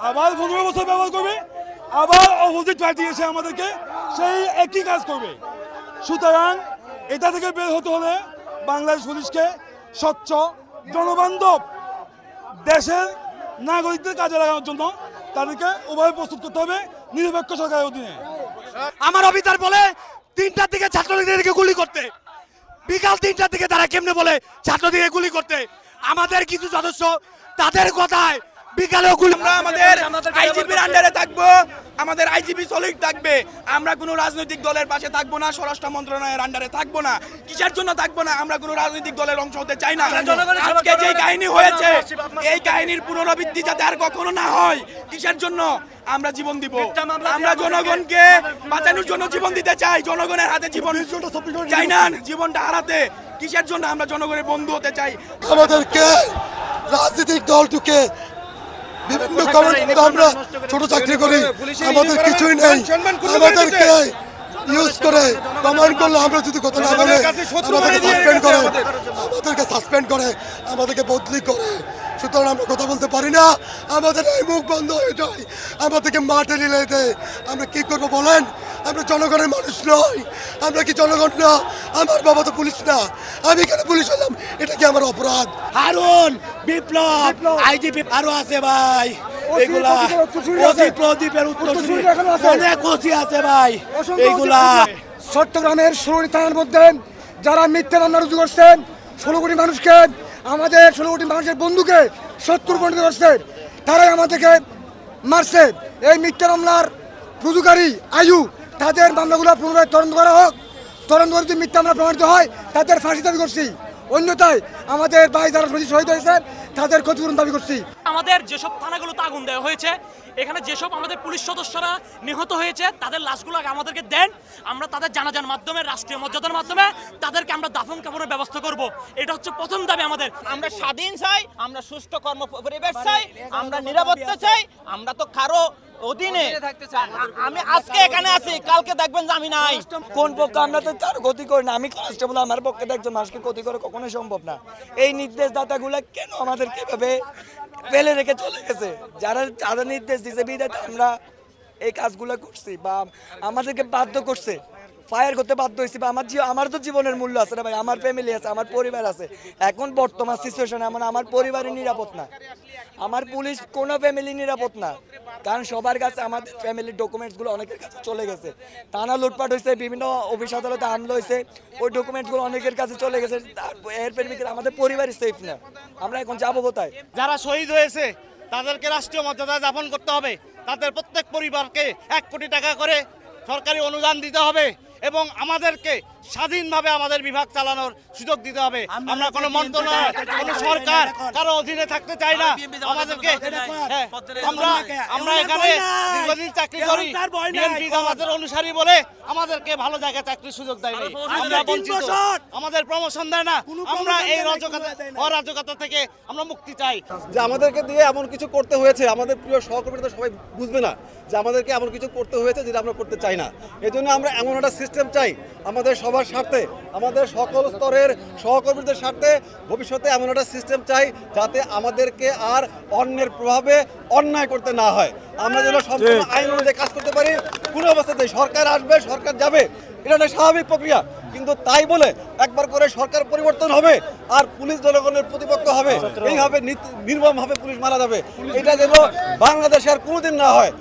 আবার 15 বছর ব্যবহার করবে, আবার অপোজিট পার্টি এসে আমাদেরকে সেই একই কাজ করবে। সুতরাং এটা থেকে বের হতে হলে বাংলাদেশ পুলিশকে স্বচ্ছ, জনবান্ধব, দেশের নাগরিকদের কাজে লাগানোর জন্য তাদেরকে উভয় প্রস্তুত করতে হবে নিরপেক্ষ সরকারের অধীনে। আমার অফিসার বলে 3টার দিকে ছাত্রলীগদেরকে গুলি করতে, বিকাল 3টার দিকে তারা কেমনে বলে ছাত্রলীগকে গুলি করতে। আমাদের কিছু সদস্য তাদের কথায় বিকালেও গুলি। আমরা আমাদের আইজিপির আন্ডারে থাকবো, আমাদের আইজিপি সলিড থাকবে। আমরা কোনো রাজনৈতিক দলের পাশে থাকবো না, স্বরাষ্ট্র মন্ত্রণালয়ের আন্ডারে থাকবো না। কিসের জন্য থাকবো না? আমরা কোনো রাজনৈতিক দলের অংশ হতে চাই না। আজকে যে কাহিনী হয়েছে, এই কাহিনীর পুনরাবৃত্তি যাতে আর কখনো না হয়, কিসের জন্য আমরা জীবন দিব? আমরা জনগণকে বাঁচানোর জন্য জীবন দিতে চাই, জনগণের হাতে জীবন চাই না জীবনটা হারাতে। কিসের জন্য আমরা জনগণের বন্ধু হতে চাই? আমাদেরকে রাজনৈতিক দলটুকে বিভিন্ন কারণে আমরা ছোট চাকরি করি, আমাদের কিছুই নেই। আমাদেরকে ইউজ করে প্রমাণ করলে আমরা যদি কথা না বলে আমাদেরকে সাসপেন্ড করে, আমাদেরকে বদলি করে। সুতরাং আমরা কথা বলতে পারি না, আমাদের এই মুখ বন্ধ হয়ে যায়, আমাদেরকে মাঠে নিয়ে দেয়। আমরা কি করবো বলেন? আমরা জনগণের মানুষ নই, আমরা কি জনগণ না? আমার বাবা তো পুলিশ না, আমি কেন পুলিশ হলাম? এটা কি আমার অপরাধ? হারুন, বিপ্লব, আইজিপি আরো আছে ভাই, এগুলা অতি প্রদীপের উত্তরসূরি অনেক ওসি আছে ভাই। এইগুলা চট্টগ্রামের 16 থানার মধ্যে যারা মিথ্যা মামলা রুজু করছেন, 16 কোটি মানুষকে, আমাদের 16 কোটি মানুষের বন্ধুকে 70 পরিণত করছে, তারাই আমাদেরকে মারছে। এই মিথ্যা মামলার রুজুকারী আয়ু, তাদের মামলাগুলো পুনরায় তদন্ত করা হোক। তদন্ত করে যদি মিথ্যা মামলা প্রমাণিত হয়, তাদের ফাঁসি দাবি করছি। অন্যথায় আমাদের ভাই যারা শহীদ হয়েছেন তাদের ক্ষতিপূরণ দাবি করছি। আমাদের যেসব থানাগুলোতে আগুন দেওয়া হয়েছে, এখানে যেসব আমাদের পুলিশ সদস্যরা নিহত হয়েছে, তাদের লাশগুলো আমাদেরকে দেন, আমরা তাদের জানাজার মাধ্যমে, রাষ্ট্রীয় মর্যাদার মাধ্যমে তাদেরকে আমরা দাফন কাফনের ব্যবস্থা করব। এটা হচ্ছে প্রথম দাবি আমাদের। আমরা স্বাধীন চাই, আমরা সুষ্ঠু কর্ম পরিবেশ চাই, আমরা নিরাপত্তা চাই। আমরা তো কারো অধীনে, আমি আজকে এখানে আছি, কালকে দেখবেন যে আমি নাই। কোন পক্ষে? আমরা তো তার ক্ষতি করি না। আমি কনস্টেবল, আমার পক্ষে একজন মানুষকে ক্ষতি করে কখনোই সম্ভব না। এই নির্দেশদাতাগুলো কেন আমাদেরকে এভাবে ফেলে রেখে চলে গেছে? যারা যাদের নির্দেশ দিয়েছে বিধাতে আমরা এই কাজগুলো করছি, বা আমাদেরকে বাধ্য করছে, ফায়ার করতে বাধ্য হয়েছি। বা আমার তো জীবনের মূল্য আছে না ভাই, আমার ফ্যামিলি আছে, আমার পরিবার আছে। এখন বর্তমান সিচুয়েশন এমন, আমার পরিবারই নিরাপদ না, আমার পুলিশ কোনো ফ্যামিলি নিরাপদ না। কারণ সবার কাছে আমাদের ফ্যামিলির ডকুমেন্টসগুলো অনেকের কাছে চলে গেছে। থানা লুটপাট হয়েছে, বিভিন্ন অফিস আদালতে হামলা হয়েছে, ওই ডকুমেন্টসগুলো অনেকের কাছে চলে গেছে। এর প্রেক্ষিতে আমাদের পরিবারই সেফ না। আমরা এখন যাবো কোথায়? যারা শহীদ হয়েছে তাদেরকে রাষ্ট্রীয় মর্যাদায় দাফন করতে হবে। তাদের প্রত্যেক পরিবারকে 1 কোটি টাকা করে সরকারি অনুদান দিতে হবে এবং আমাদেরকে স্বাধীনভাবে আমাদের বিভাগ চালানোর সুযোগ দিতে হবে। আমরা কোনো মন্ত্রণালয়, কোনো সরকার কারো অধীনে থাকতে চাই না। আমাদেরকে আমরা এখানে দীর্ঘদিন চাকরি করি, বিএনপি আমাদের অনুসারী বলে আমাদেরকে ভালো জায়গায় চাকরির সুযোগ দেয়নি, আমরা বঞ্চিত, আমাদের প্রমোশন দেয় না। আমরা এই অরাজকতা থেকে আমরা মুক্তি চাই। যে আমাদেরকে দিয়ে এমন কিছু করতে হয়েছে, আমাদের প্রিয় সহকর্মীরা সবাই বুঝবে না যে আমাদেরকে এমন কিছু করতে হয়েছে যেটা আমরা করতে চাই না। এই জন্য আমরা এমন একটা সিস্টেম চাই আমাদের সবার স্বার্থে, আমাদের সকল স্তরের সহকর্মীদের স্বার্থে ভবিষ্যতে এমন একটা সিস্টেম চাই যাতে আমাদেরকে আর অন্যের প্রভাবে অন্যায় করতে না হয়। আমরা যেন সম্পূর্ণ আইন অনুযায়ী কাজ করতে পারি। কোনো অবস্থাতেই সরকার আসবে, সরকার যাবে, এটা একটা স্বাভাবিক প্রক্রিয়া। কিন্তু তাই বলে একবার করে সরকার পরিবর্তন হবে আর পুলিশ জনগণের প্রতিপক্ষ হবে, এইভাবে নির্মমভাবে পুলিশ মারা যাবে, এটা যেন বাংলাদেশে আর কোনোদিন না হয়।